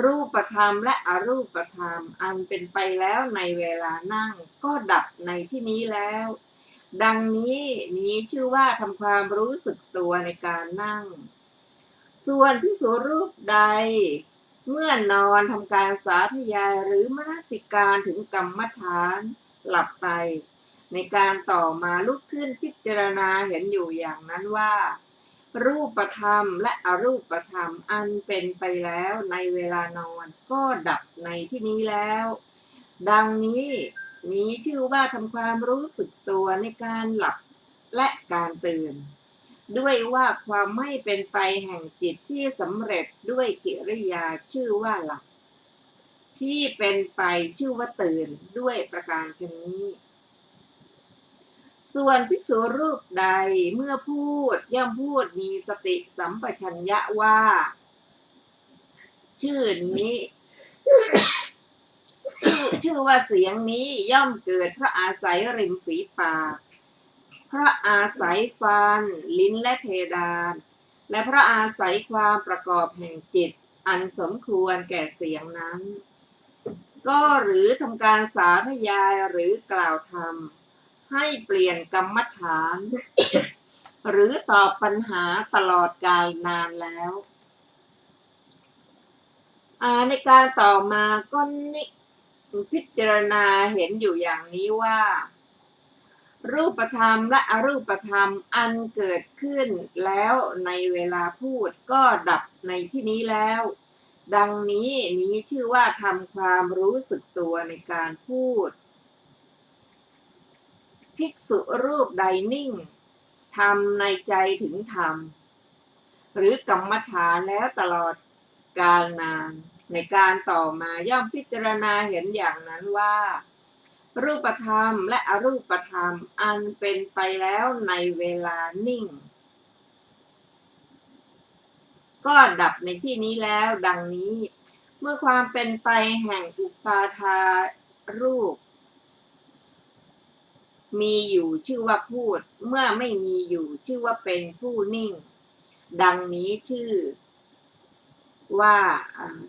รูปธรรมและอรูปธรรมอันเป็นไปแล้วในเวลานั่งก็ดับในที่นี้แล้วดังนี้ชื่อว่าทำความรู้สึกตัวในการนั่งส่วนภิกษุรูปใดเมื่อนอนทำการสาธยายหรือมนสิการถึงกรรมฐานหลับไปในการต่อมาลุกขึ้นพิจารณาเห็นอยู่อย่างนั้นว่ารูปธรรมและอรูปธรรมอันเป็นไปแล้วในเวลานอนก็ดับในที่นี้แล้วดังนี้ชื่อว่าทำความรู้สึกตัวในการหลับและการตื่นด้วยว่าความไม่เป็นไปแห่งจิตที่สำเร็จด้วยกิริยาชื่อว่าหลับที่เป็นไปชื่อว่าตื่นด้วยประการชนี้ส่วนภิกษุรูปใดเมื่อพูดย่อมพูดมีสติสัมปชัญญะว่าชื่อนี้ ชื่อว่าเสียงนี้ย่อมเกิดเพราะอาศัยริมฝีปากเพราะอาศัยฟันลิ้นและเพดานและเพราะอาศัยความประกอบแห่งจิตอันสมควรแก่เสียงนั้น ก็หรือทำการสาธยายหรือกล่าวธรรมให้เปลี่ยนกรรมฐาน หรือตอบปัญหาตลอดกาลนานแล้วในการต่อมาก็พิจารณาเห็นอยู่อย่างนี้ว่ารูปธรรมและอรูปธรรมอันเกิดขึ้นแล้วในเวลาพูดก็ดับในที่นี้แล้วดังนี้ชื่อว่าทำความรู้สึกตัวในการพูดภิกษุรูปใดนิ่งทำในใจถึงธรรมหรือกรรมฐานแล้วตลอดกาลนานในการต่อมาย่อมพิจารณาเห็นอย่างนั้นว่ารูปธรรมและอรูปธรรมอันเป็นไปแล้วในเวลานิ่งก็ดับในที่นี้แล้วดังนี้เมื่อความเป็นไปแห่งอุปาทารูปมีอยู่ชื่อว่าพูดเมื่อไม่มีอยู่ชื่อว่าเป็นผู้นิ่งดังนี้ชื่อว่า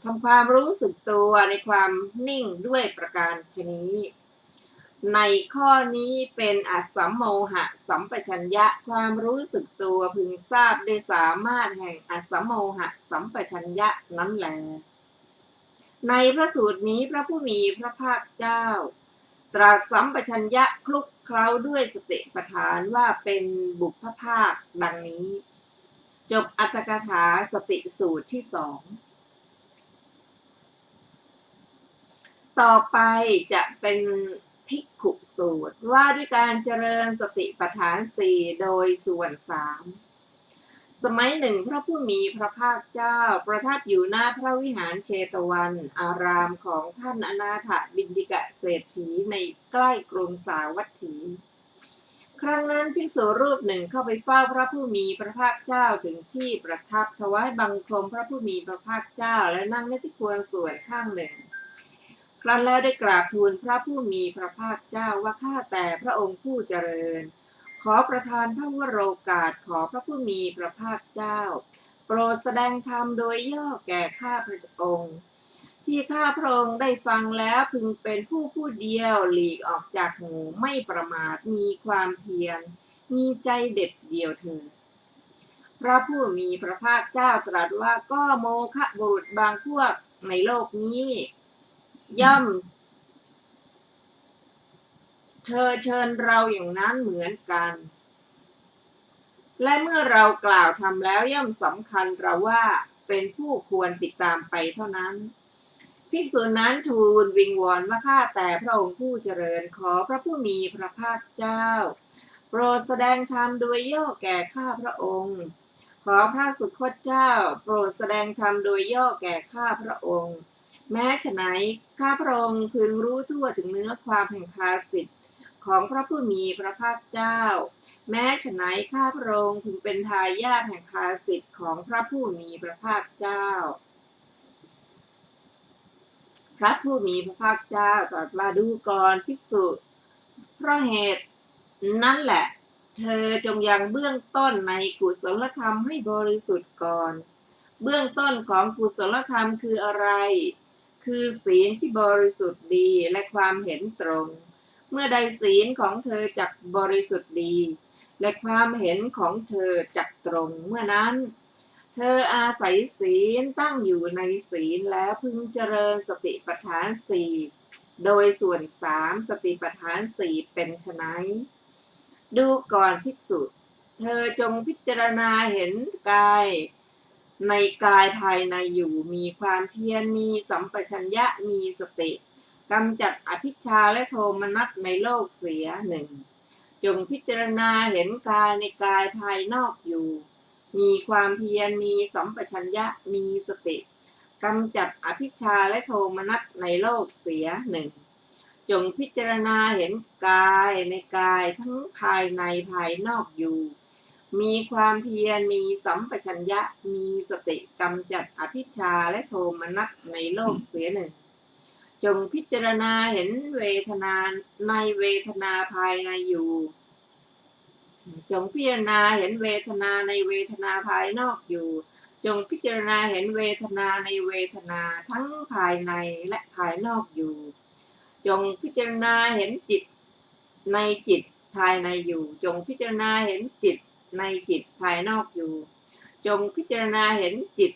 ทำความรู้สึกตัวในความนิ่งด้วยประการชนี้ในข้อนี้เป็นอสัมโมหะสัมปชัญญะความรู้สึกตัวพึงทราบได้สามารถแห่งอสัมโมหะสัมปชัญญะนั้นแลในพระสูตรนี้พระผู้มีพระภาคเจ้าตรัสสัมปชัญญะคลุกเคล้าด้วยสติปัฏฐานว่าเป็นบุพภาคดังนี้จบอรรถกถาสติสูตรที่สองต่อไปจะเป็นภิกขุสูตรว่าด้วยการเจริญสติปัฏฐานสี่โดยส่วนสามสมัยหนึ่งพระผู้มีพระภาคเจ้าประทับอยู่หน้าพระวิหารเชตวันอารามของท่านอนาถบิณฑิกเศรษฐีในใกล้กรุงสาวัตถีครั้งนั้นภิกษุรูปหนึ่งเข้าไปเฝ้าพระผู้มีพระภาคเจ้าถึงที่ประทับถวายบังคมพระผู้มีพระภาคเจ้าและนั่งในที่ควรส่วนข้างหนึ่งครั้นแล้วได้กราบทูลพระผู้มีพระภาคเจ้าว่าข้าแต่พระองค์ผู้เจริญขอประทานพระวโรกาสขอพระผู้มีพระภาคเจ้าโปรดแสดงธรรมโดยย่อแก่ข้าพระองค์ที่ข้าพระองค์ได้ฟังแล้วพึงเป็นผู้เดียวหลีกออกจากหมู่ไม่ประมาทมีความเพียรมีใจเด็ดเดี่ยวเถิดพระผู้มีพระภาคเจ้าตรัสว่าก็โมฆะบุรุษบางพวกในโลกนี้ย่อมเชิญเราอย่างนั้นเหมือนกันและเมื่อเรากล่าวทำแล้วย่อมสำคัญเราว่าเป็นผู้ควรติดตามไปเท่านั้นภิกษุนั้นทูลวิงวอนว่าข้าแต่พระองค์ผู้เจริญขอพระผู้มีพระภาคเจ้าโปรดแสดงธรรมโดยย่อแก่ข้าพระองค์ขอพระสุคตเจ้าโปรดแสดงธรรมโดยย่อแก่ข้าพระองค์แม้ฉะนั้นข้าพระองค์พึงรู้ทั่วถึงเนื้อความแห่งภาสิทธิ์ของพระผู้มีพระภาคเจ้าแม้ฉะนั้นข้าพระองค์พึงเป็นทายาทแห่งภาสิทธิ์ของพระผู้มีพระภาคเจ้าพระผู้มีพระภาคเจ้าตรัสว่าดูก่อนภิกษุเพราะเหตุนั้นแหละเธอจงยังเบื้องต้นในกุศลธรรมให้บริสุทธิ์ก่อนเบื้องต้นของกุศลธรรมคืออะไรคือศีลที่บริสุทธิ์ดีและความเห็นตรงเมื่อใดศีลของเธอจักบริสุทธิ์ดีและความเห็นของเธอจักตรงเมื่อนั้นเธออาศัยศีลตั้งอยู่ในศีลแล้วพึงเจริญสติปัฏฐานสี่โดยส่วนสามสติปัฏฐานสี่เป็นไฉนดูก่อนภิกษุเธอจงพิจารณาเห็นกายในกายภายในอยู่มีความเพียรมีสัมปชัญญะมีสติกำจัดอภิชฌาและโทมนัสในโลกเสียหนึ่งจงพิจารณาเห็นกายในกายภายนอกอยู่มีความเพียรมีสัมปชัญญะมีสติกำจัดอภิชฌาและโทมนัสในโลกเสียหนึ่งจงพิจารณาเห็นกายในกายทั้งภายในภายนอกอยู่มีความเพียรมีสัมปชัญญะมีสติกำจัดอภิชฌาและโทมนัสในโลกเสียหนึ่ง จงพิจารณาเห็นเวทนาในเวทนาภายในอยู่จงพิจารณาเห็นเวทนาในเวทนาภายนอกอยู่จงพิจารณาเห็นเวทนาในเวทนาทั้งภายในและภายนอกอยู่จงพิจารณาเห็นจิตในจิตภายในอยู่จงพิจารณาเห็นจิตในจิตภายนอกอยู่จงพิจารณาเห็นจิต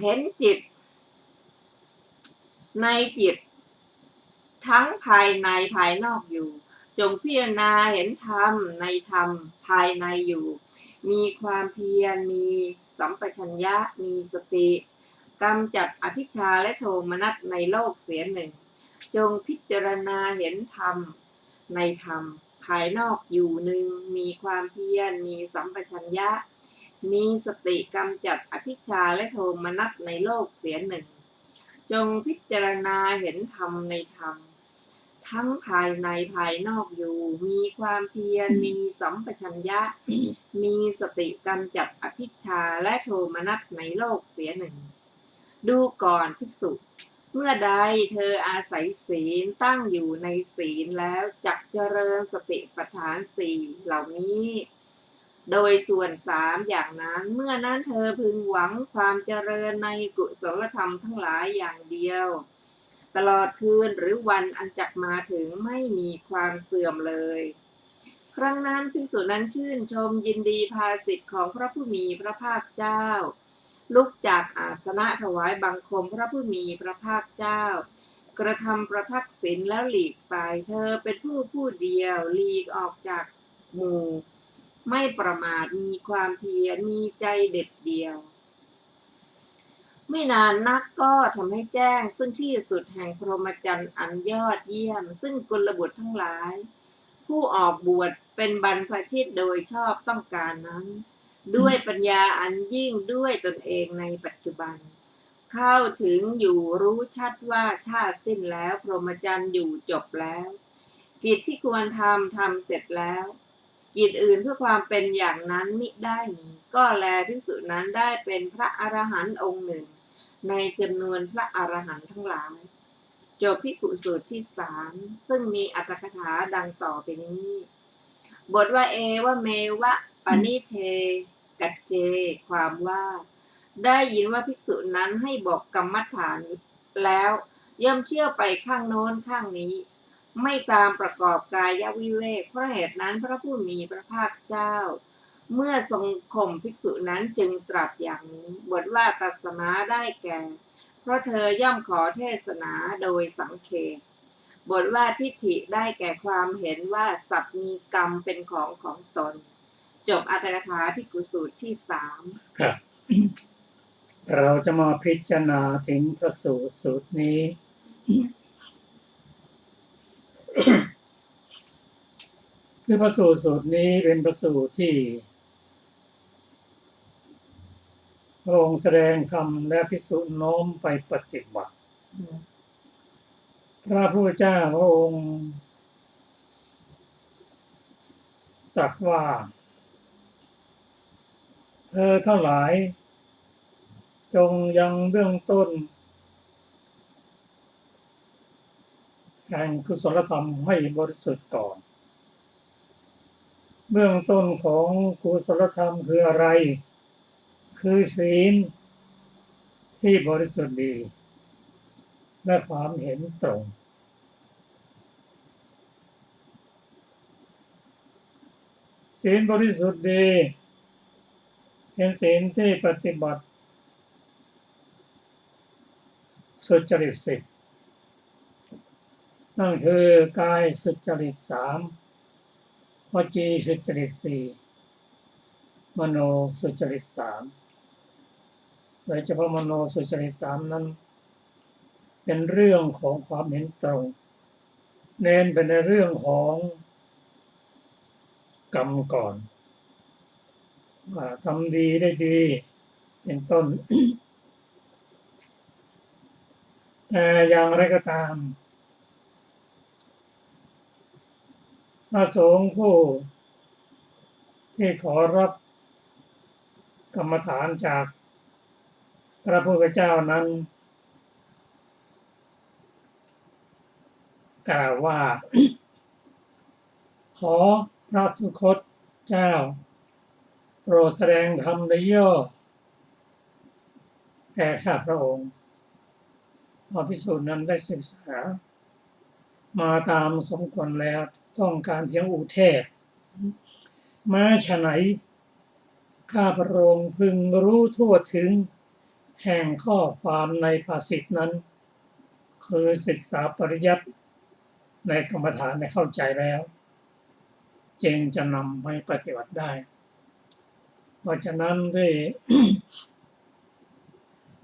เห็นจิตในจิตทั้งภายในภายนอกอยู่จงพิจารณาเห็นธรรมในธรรมภายในอยู่มีความเพียรมีสัมปชัญญะมีสติกำจัดอภิชฌาและโทมนัสในโลกเสียหนึ่งจงพิจารณาเห็นธรรมในธรรมภายนอกอยู่หนึ่งมีความเพียรมีสัมปชัญญะมีสติกำจัดอภิชฌาและโทมนัสในโลกเสียหนึ่งจงพิจารณาเห็นธรรมในธรรมทั้งภายในภายนอกอยู่มีความเพียรมีสัมปชัญญะมีสติกำจัดอภิชฌาและโทมนัสในโลกเสียหนึ่งดูก่อนภิกษุเมื่อใดเธออาศัยศีลตั้งอยู่ในศีลแล้วจักเจริญสติปัฏฐานสี่เหล่านี้โดยส่วนสามอย่างนั้นเมื่อนั้นเธอพึงหวังความเจริญในกุศลธรรมทั้งหลายอย่างเดียวตลอดคืนหรือวันอันจักมาถึงไม่มีความเสื่อมเลยครั้งนั้นภิกษุนั้นชื่นชมยินดีภาสิทธิ์ของพระผู้มีพระภาคเจ้าลุกจากอาสนะถวายบังคมพระผู้มีพระภาคเจ้ากระทำประทักษิณแล้วหลีกไปเธอเป็นผู้เดียวหลีกออกจากหมู่ไม่ประมาทมีความเพียรมีใจเด็ดเดี่ยวไม่นานนักก็ทำให้แจ้งซึ่งที่สุดแห่งพรหมจรรย์อันยอดเยี่ยมซึ่งกุลบุตรทั้งหลายผู้ออกบวชเป็นบรรพชิตโดยชอบต้องการนั้นด้วยปัญญาอันยิ่งด้วยตนเองในปัจจุบันเข้าถึงอยู่รู้ชัดว่าชาติสิ้นแล้วพรหมจรรย์อยู่จบแล้วกิจที่ควรทำเสร็จแล้วกิจอื่นเพื่อความเป็นอย่างนั้นมิได้มีก็แลภิกษุนั้นได้เป็นพระอรหันต์องค์หนึ่งในจำนวนพระอรหันต์ทั้งหลายจบภิกขุสูตรที่3ซึ่งมีอรรถกถาดังต่อไปนี้บทว่าเอวะเมวะปณิเทกัจเจความว่าได้ยินว่าภิกษุนั้นให้บอกกรรมฐานแล้วย่อมเชี่ยวไปข้างโน้นข้างนี้ไม่ตามประกอบกายวิเวกเพราะเหตุนั้นพระผู้มีพระภาคเจ้าเมื่อทรงข่มภิกษุนั้นจึงตรัสอย่างนี้บทว่าตัสมาได้แก่เพราะเธอย่อมขอเทศนาโดยสังเขปบทว่าทิฏฐิได้แก่ความเห็นว่าสัตว์มีกรรมเป็นของตนจบอรรถกถาภิกขุสูตรที่3ครับ เราจะมาพิจารณาถึงพระสูตรสูตรนี้ คือพระสูตรสูตรนี้เป็นพระสูตรที่พระองค์แสดงธรรมและภิกษุน้อมไปปฏิบัติพระพุทธเจ้าพระองค์ตรัสว่าเธอทั้งหลายจงยังเบื้องต้นแห่งกุศลธรรมให้บริสุทธิ์ก่อนเบื้องต้นของกุศลธรรมคืออะไรคือศีลที่บริสุทธิ์ดีและความเห็นตรงศีลบริสุทธิ์ดีเป็นศีลที่ปฏิบัติสุจริต10นั่นคือกายสุจริต3วจีสุจริต4มโนสุจริต3โดยเฉพาะมโนสุจริต3นั้นเป็นเรื่องของความเห็นตรงเน้นเป็นในเรื่องของกรรมก่อนว่าทำดีได้ดีเป็นต้น แต่อย่างไรก็ตามพระสงฆ์ผู้ที่ขอรับกรรมฐานจากพระพุทธเจ้านั้น กล่าวว่า ขอพระสุคตเจ้าโปรดแสดงธรรมโดยย่อแก่ข้าพระองค์พระภิกษุนั้นได้ศึกษามาตามสมควรแล้วต้องการเพียงอุเทศแม้ฉะไหนข้าพระองค์พึงรู้ทั่วถึงแห่งข้อความในภาษิตนั้นคือศึกษาปริยัติในกรรมฐานได้เข้าใจแล้วจึงจะนำไปปฏิบัติได้เพราะฉะนั้นด้วย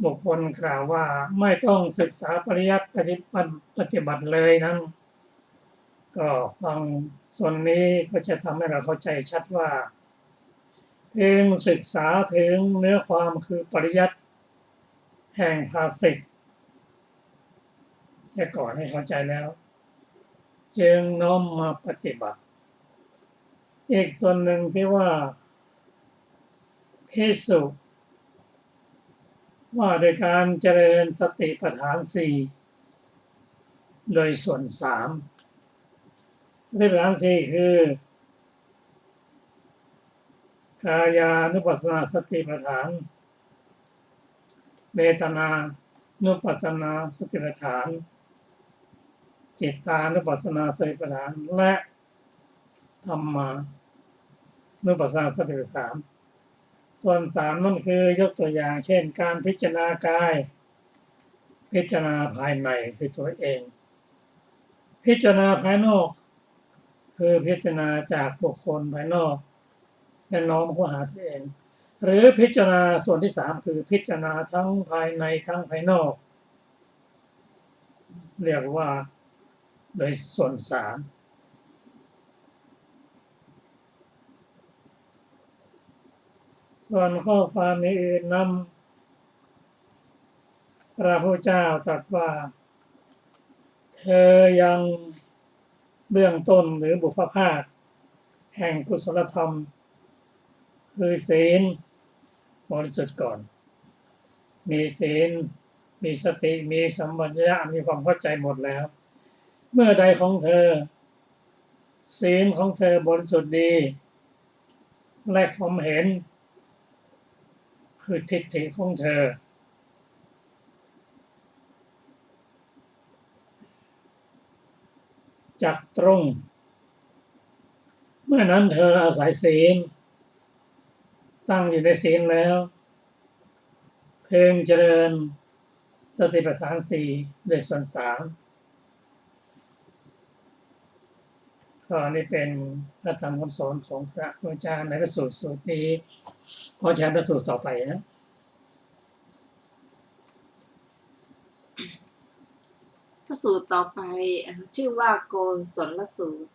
บุคคลกล่าวว่าไม่ต้องศึกษาปริยัติปฏิบัติเลยนั้นก็ฟังส่วนนี้ก็จะทำให้เราเข้าใจชัดว่าเพียงศึกษาถึงเนื้อความคือปริยัติแห่งภาษิตเสียก่อนให้เข้าใจแล้วจึงน้อมมาปฏิบัติอีกส่วนหนึ่งที่ว่าภิกษุว่าโดยการเจริญสติปัฏฐานสี่โดยส่วนสามสติปัฏฐานสี่คือกายานุปัสสนาสติปัฏฐานเวทนานุปัสสนาสติปัฏฐานจิตตานุปัสสนาสติปัฏฐานและธรรมานุปัสสนาสติปัฏฐานส่วนสามนั่นคือยกตัวอย่างเช่นการพิจารณากายพิจารณาภายในคือตัวเองพิจารณาภายนอกคือพิจารณาจากบุคคลภายนอกและน้อมเข้าหาตัวเองหรือพิจารณาส่วนที่สามคือพิจารณาทั้งภายในทั้งภายนอกเรียกว่าโดยส่วนสามส่วนข้อความอื่นนำพระพุทธเจ้าตรัสว่าเธอยังเบื้องต้นหรือบุพภาคแห่งกุศลธรรมคือศีลบริสุทธิ์ก่อนมีศีลมีสติมีสัมปชัญญะมีความเข้าใจหมดแล้วเมื่อใดของเธอศีลของเธอบริสุทธิ์ดีและความเห็นคือทิฏฐิของเธอจักตรงเมื่อนั้นเธออาศัยศีลตั้งอยู่ในศีลแล้วเพ่งเจริญสติปัฏฐานสี่โดยส่วนสามข้อนี้เป็นพระธรรมคำสอนของพระพุทธเจ้าในพระสูตรนี้ขอแชร์พระสูตรต่อไปนะพระสูตรต่อไปชื่อว่าโกศลสูตร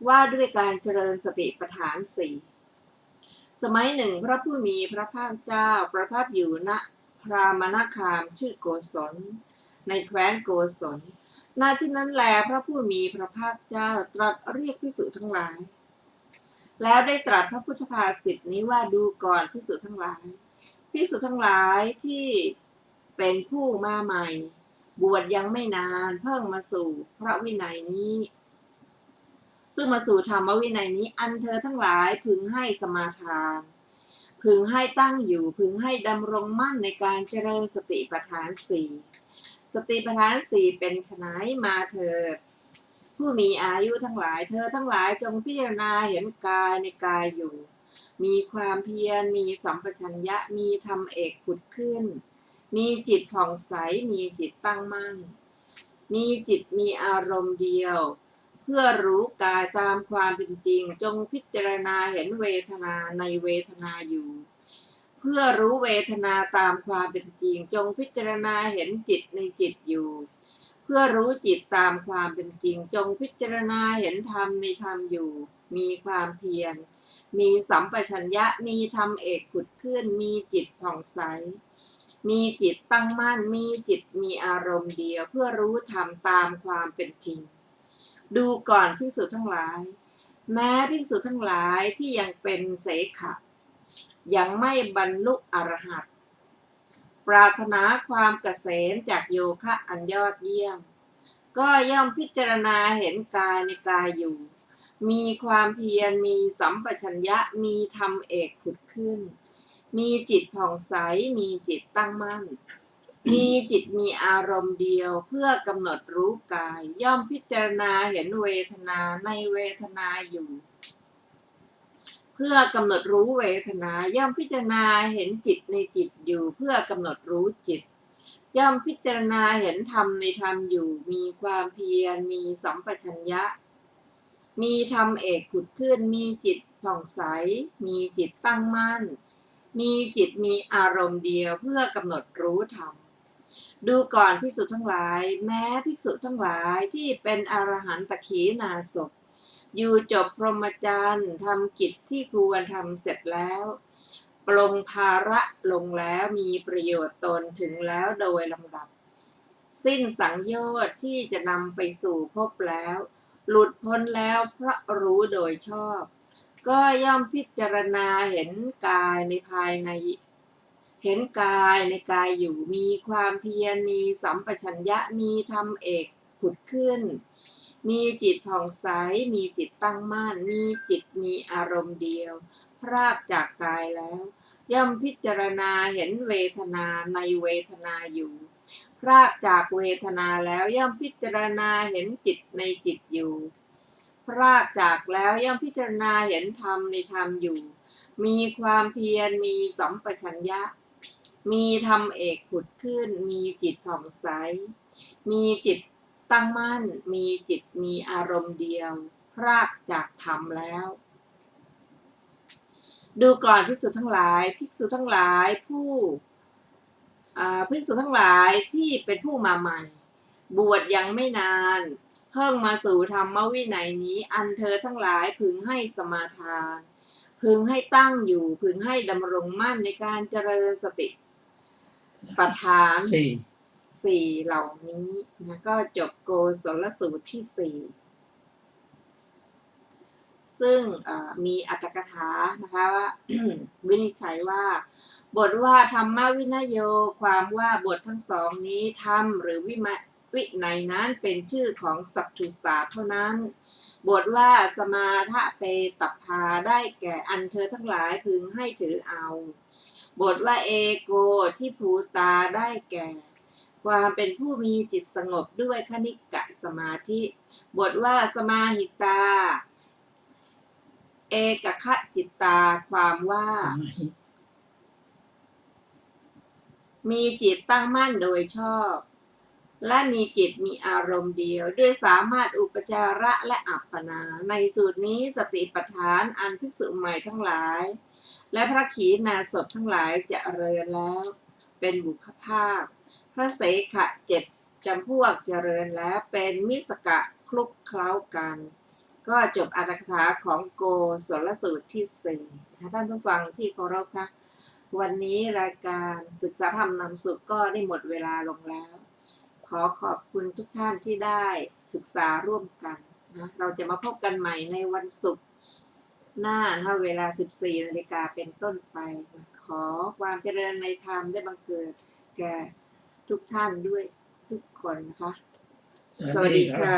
ว่าด้วยการเจริญสติปัฏฐานสี่สมัยหนึ่งพระผู้มีพระภาคเจ้าประทับอยู่ณพรามณคามชื่อโกศลในแคว้นโกศลณที่นั้นแลพระผู้มีพระภาคเจ้าตรัสเรียกภิกษุทั้งหลายแล้วได้ตรัสพระพุทธภาษิตนี้ว่าดูก่อนภิกษุทั้งหลายภิกษุทั้งหลายที่เป็นผู้มาใหม่บวชยังไม่นานเพิ่งมาสู่พระวินัยนี้ซึ่งมาสู่ธรรมวินัยนี้อันเธอทั้งหลายพึงให้สมาทานพึงให้ตั้งอยู่พึงให้ดำรงมั่นในการเจริญสติปัฏฐานสี่สติปัฏฐานสี่เป็นไฉนมาเถิดผู้มีอายุทั้งหลายเธอทั้งหลายจงพิจารณาเห็นกายในกายอยู่มีความเพียรมีสัมปชัญญะมีธรรมเอกผุดขึ้นมีจิตผ่องใสมีจิตตั้งมั่นมีจิตมีอารมณ์เดียวเพื่อรู้กายตามความเป็นจริงจงพิจารณาเห็นเวทนาในเวทนาอยู่เพื่อรู้เวทนาตามความเป็นจริงจงพิจารณาเห็นจิตในจิตอยู่เพื่อรู้จิตตามความเป็นจริงจงพิจารณาเห็นธรรมในธรรมอยู่มีความเพียรมีสัมปชัญญะมีธรรมเอกผุดขึ้นมีจิตผ่องใสมีจิตตั้งมั่นมีจิตมีอารมณ์เดียวเพื่อรู้ธรรมตามความเป็นจริงดูก่อนภิกษุทั้งหลายแม้ภิกษุทั้งหลายที่ยังเป็นเสขะยังไม่บรรลุอรหัตปรารถนาความเกษมจากโยคะอันยอดเยี่ยม ก็ย่อมพิจารณาเห็นกายในกายอยู่ มีความเพียรมีสัมปชัญญะมีธรรมเอกผุดขึ้น มีจิตผ่องใสมีจิตตั้งมั่น มีจิตมีอารมณ์เดียวเพื่อกำหนดรู้กาย ย่อมพิจารณาเห็นเวทนาในเวทนาอยู่ เพื่อกำหนดรู้เวทนาย่อมพิจารณาเห็นจิตในจิตอยู่เพื่อกำหนดรู้จิต ย่อมพิจารณาเห็นธรรมในธรรมอยู่ มีความเพียรมีสัมปชัญญะมีธรรมเอกผุดขึ้นมีจิตผ่องใสมีจิตตั้งมั่นมีจิตมีอารมณ์เดียวเพื่อกำหนดรู้ธรรมดูก่อนภิกษุทั้งหลายแม้ภิกษุทั้งหลายที่เป็นอรหันตขีณาสพอยู่จบพรหมจรรย์ทำกิจที่ควรทำเสร็จแล้วปลงภาระลงแล้วมีประโยชน์ตนถึงแล้วโดยลำดับสิ้นสังโยชน์ที่จะนำไปสู่ภพแล้วหลุดพ้นแล้วเพราะรู้โดยชอบก็ย่อมพิจารณาเห็นกายในภายในเห็นกายในกายอยู่มีความเพียรมีสัมปชัญญะมีธรรมเอกผุดขึ้นมีจิตผ่องใสมีจิตตั้งมั่นมีจิตมีอารมณ์เดียวพรากจากกายแล้วย่อมพิจารณาเห็นเวทนาในเวทนาอยู่พรากจากเวทนาแล้วย่อมพิจารณาเห็นจิตในจิตอยู่พรากจากแล้วย่อมพิจารณาเห็นธรรมในธรรมอยู่มีความเพียรมีสัมปชัญญะมีธรรมเอกผุดขึ้นมีจิตผ่องใสมีจิตตั้งมั่นมีจิตมีอารมณ์เดียวพรากจากธรรมแล้วดูก่อนภิกษุทั้งหลายภิกษุทั้งหลายภิกษุทั้งหลายที่เป็นผู้มาใหม่บวชยังไม่นานเพิ่งมาสู่ธรรมวินัยนี้อันเธอทั้งหลายพึงให้สมาทานพึงให้ตั้งอยู่พึงให้ดำรงมั่นในการเจริญสติปัฏฐานสี่เหล่านี้นะก็จบโกศลสูตรที่สี่ซึ่งมีอัตถกถานะคะว่า วินิจฉัยว่าบทว่าธรรมวินัยโยความว่าบททั้งสองนี้ธรรมหรือวินัยนั้นเป็นชื่อของสัพทุศาสตร์เท่านั้นบทว่าสมาทะเปตัพพาได้แก่อันเธอทั้งหลายพึงให้ถือเอาบทว่าเอโกที่ภูตาได้แก่ความเป็นผู้มีจิตสงบด้วยคณิกะสมาธิบทว่าสมาหิตาเอกคจิตตาความว่ามีจิตตั้งมั่นโดยชอบและมีจิตมีอารมณ์เดียวด้วยสามารถอุปจาระและอัปปนาในสูตรนี้สติปัฏฐานอันภิกษุใหม่ทั้งหลายและพระขีณาสพทั้งหลายจะเริญแล้วเป็นบุพภาพพระเสขะเจ็ดจำพวกเจริญแล้วเป็นมิสกะคลุกเคล้ากันก็จบอรรถกถาของโกศลสูตรที่สี่ท่านผู้ฟังที่เคารพค่ะวันนี้รายการศึกษาธรรมนำสุขก็ได้หมดเวลาลงแล้วขอขอบคุณทุกท่านที่ได้ศึกษาร่วมกันนะเราจะมาพบกันใหม่ในวันศุกร์หน้าเวลา 14 นาฬิกาเป็นต้นไปขอความเจริญในธรรมได้บังเกิดแก่ทุกท่านด้วยทุกคนนะคะสวัสดีค่ะ